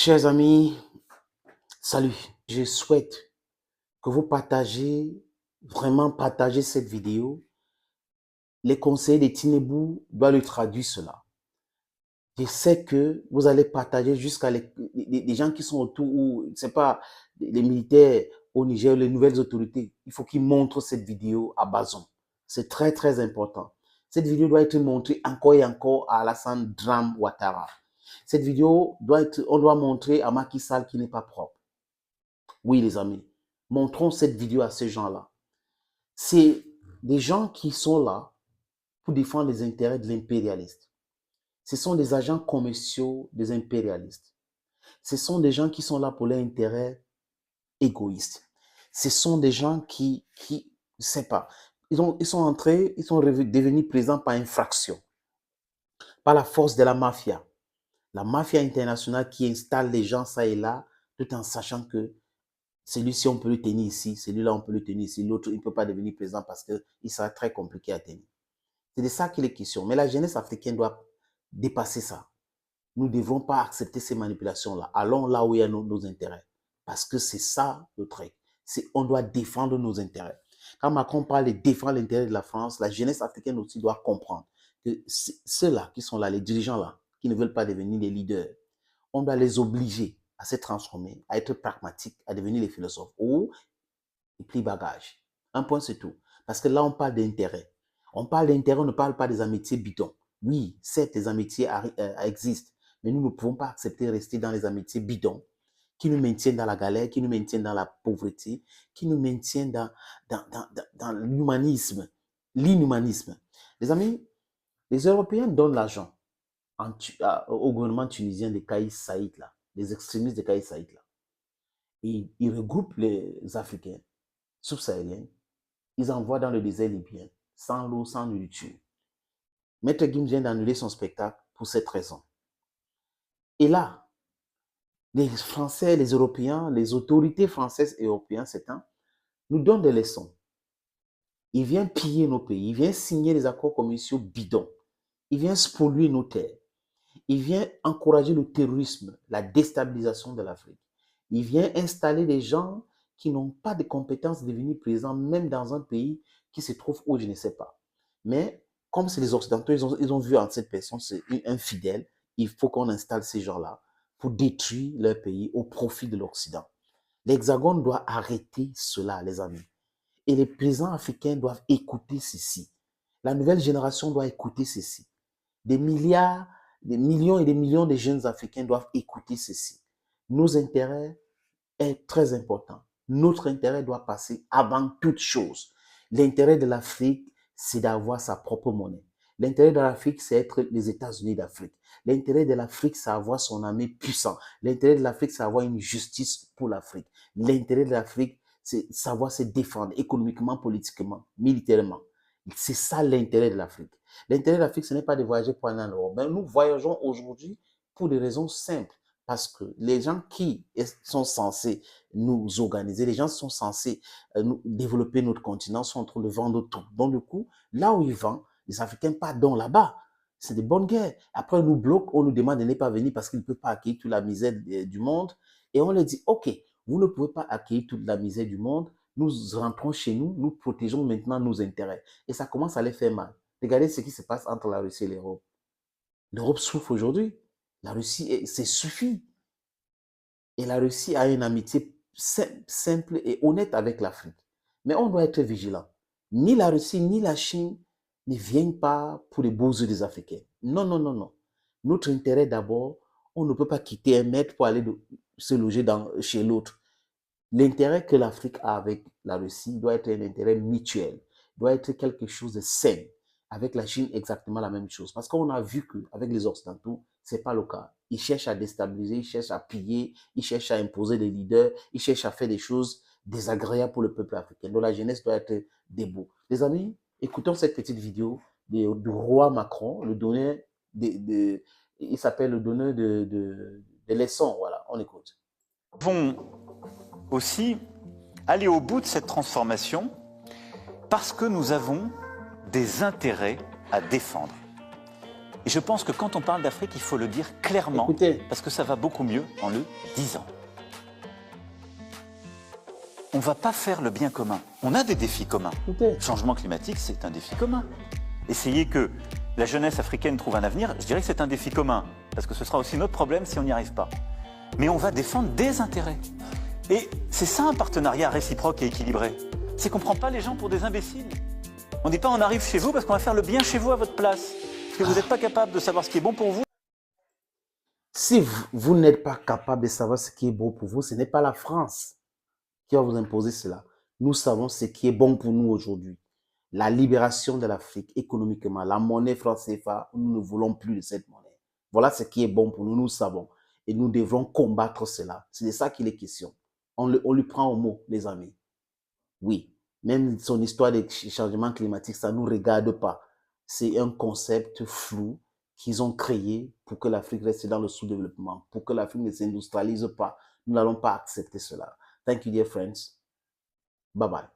Chers amis, salut. Je souhaite que vous vraiment partagez cette vidéo. Les conseillers de Tinubu doivent le traduire cela. Je sais que vous allez partager jusqu'à les gens qui sont autour, ou c'est pas les militaires au Niger, les nouvelles autorités. Il faut qu'ils montrent cette vidéo à Bazoum. C'est très, très important. Cette vidéo doit être montrée encore et encore à Alassane Dram Ouattara. Cette vidéo on doit montrer à Macky Sall qui n'est pas propre. Oui, les amis, montrons cette vidéo à ces gens-là. C'est des gens qui sont là pour défendre les intérêts de l'impérialiste. Ce sont des agents commerciaux des impérialistes. Ce sont des gens qui sont là pour leurs intérêts égoïstes. Ce sont des gens qui je ne sais pas, ils sont devenus présents par infraction, par la force de la mafia. La mafia internationale qui installe les gens ça et là, tout en sachant que celui-ci, on peut le tenir ici, celui-là, on peut le tenir ici, l'autre, il ne peut pas devenir président parce qu'il sera très compliqué à tenir. C'est de ça qu'il est question. Mais la jeunesse africaine doit dépasser ça. Nous ne devons pas accepter ces manipulations-là. Allons là où il y a nos intérêts. Parce que c'est ça le truc. On doit défendre nos intérêts. Quand Macron parle de défendre l'intérêt de la France, la jeunesse africaine aussi doit comprendre que ceux-là qui sont là, les dirigeants-là, qui ne veulent pas devenir les leaders, on doit les obliger à se transformer, à être pragmatiques, à devenir les philosophes. Ou ils plient bagage. Un point, c'est tout. Parce que là, on parle d'intérêt. On parle d'intérêt, on ne parle pas des amitiés bidons. Oui, certes, les amitiés existent, mais nous ne pouvons pas accepter de rester dans les amitiés bidons qui nous maintiennent dans la galère, qui nous maintiennent dans la pauvreté, qui nous maintiennent dans l'humanisme, l'inhumanisme. Les amis, les Européens donnent l'argent au gouvernement tunisien de Kais Saïd, là, les extrémistes de Kais Saïd. Là. Et ils regroupent les Africains subsahariens, ils envoient dans le désert libyen, sans l'eau, sans nourriture. Maître Gims vient d'annuler son spectacle pour cette raison. Et là, les Français, les Européens, les autorités françaises et européennes, c'est nous donnent des leçons. Ils viennent piller nos pays, ils viennent signer des accords commerciaux bidons, ils viennent spolier nos terres, ils viennent encourager le terrorisme, la déstabilisation de l'Afrique. Ils viennent installer des gens qui n'ont pas de compétences de devenir présents, même dans un pays qui se trouve où je ne sais pas. Mais comme c'est les Occidentaux, ils ont vu en cette personne, c'est infidèle, il faut qu'on installe ces gens-là pour détruire leur pays au profit de l'Occident. L'Hexagone doit arrêter cela, les amis. Et les présidents africains doivent écouter ceci. La nouvelle génération doit écouter ceci. Des milliards, des millions et des millions de jeunes Africains doivent écouter ceci. Nos intérêts est très important. Notre intérêt doit passer avant toute chose. L'intérêt de l'Afrique, c'est d'avoir sa propre monnaie. L'intérêt de l'Afrique, c'est être les États-Unis d'Afrique. L'intérêt de l'Afrique, c'est avoir son armée puissante. L'intérêt de l'Afrique, c'est avoir une justice pour l'Afrique. L'intérêt de l'Afrique, c'est savoir se défendre économiquement, politiquement, militairement. C'est ça l'intérêt de l'Afrique. L'intérêt de l'Afrique, ce n'est pas de voyager pour aller en Europe. Mais nous voyageons aujourd'hui pour des raisons simples. Parce que les gens qui sont censés nous organiser, les gens qui sont censés nous développer notre continent sont en train de vendre tout. Donc, du coup, là où ils vendent, les Africains pardon là-bas. C'est des bonnes guerres. Après, on nous bloque, on nous demande de ne pas venir parce qu'ils ne peuvent pas accueillir toute la misère du monde. Et on leur dit, OK, vous ne pouvez pas accueillir toute la misère du monde. Nous rentrons chez nous, nous protégeons maintenant nos intérêts. Et ça commence à les faire mal. Regardez ce qui se passe entre la Russie et l'Europe. L'Europe souffre aujourd'hui. La Russie, c'est suffit. Et la Russie a une amitié simple et honnête avec l'Afrique. Mais on doit être vigilant. Ni la Russie, ni la Chine ne viennent pas pour les beaux yeux des Africains. Non, non, non, non. Notre intérêt d'abord, on ne peut pas quitter un maître pour aller se loger chez l'autre. L'intérêt que l'Afrique a avec la Russie doit être un intérêt mutuel, doit être quelque chose de sain. Avec la Chine, exactement la même chose. Parce qu'on a vu qu'avec les Occidentaux, ce n'est pas le cas. Ils cherchent à déstabiliser, ils cherchent à piller, ils cherchent à imposer des leaders, ils cherchent à faire des choses désagréables pour le peuple africain. Donc la jeunesse doit être debout. Les amis, écoutons cette petite vidéo du roi Macron, le donneur il s'appelle le donneur de leçons. Voilà, on écoute. Nous devons aussi aller au bout de cette transformation parce que nous avons des intérêts à défendre. Et je pense que quand on parle d'Afrique, il faut le dire clairement, Écoutez, parce que ça va beaucoup mieux en le disant. On ne va pas faire le bien commun. On a des défis communs. écoutez. Le changement climatique, c'est un défi commun. Essayer que la jeunesse africaine trouve un avenir, je dirais que c'est un défi commun, parce que ce sera aussi notre problème si on n'y arrive pas. Mais on va défendre des intérêts. Et c'est ça un partenariat réciproque et équilibré. C'est qu'on ne prend pas les gens pour des imbéciles. On ne dit pas on arrive chez vous parce qu'on va faire le bien chez vous à votre place. Parce que vous n'êtes pas capable de savoir ce qui est bon pour vous. Si vous n'êtes pas capable de savoir ce qui est bon pour vous, ce n'est pas la France qui va vous imposer cela. Nous savons ce qui est bon pour nous aujourd'hui. La libération de l'Afrique économiquement, la monnaie franc CFA, nous ne voulons plus de cette monnaie. Voilà ce qui est bon pour nous, nous savons. Et nous devrons combattre cela. C'est de ça qu'il est question. On lui prend au mot, les amis. Oui, même son histoire de changement climatique, ça ne nous regarde pas. C'est un concept flou qu'ils ont créé pour que l'Afrique reste dans le sous-développement, pour que l'Afrique ne s'industrialise pas. Nous n'allons pas accepter cela. Thank you, dear friends. Bye-bye.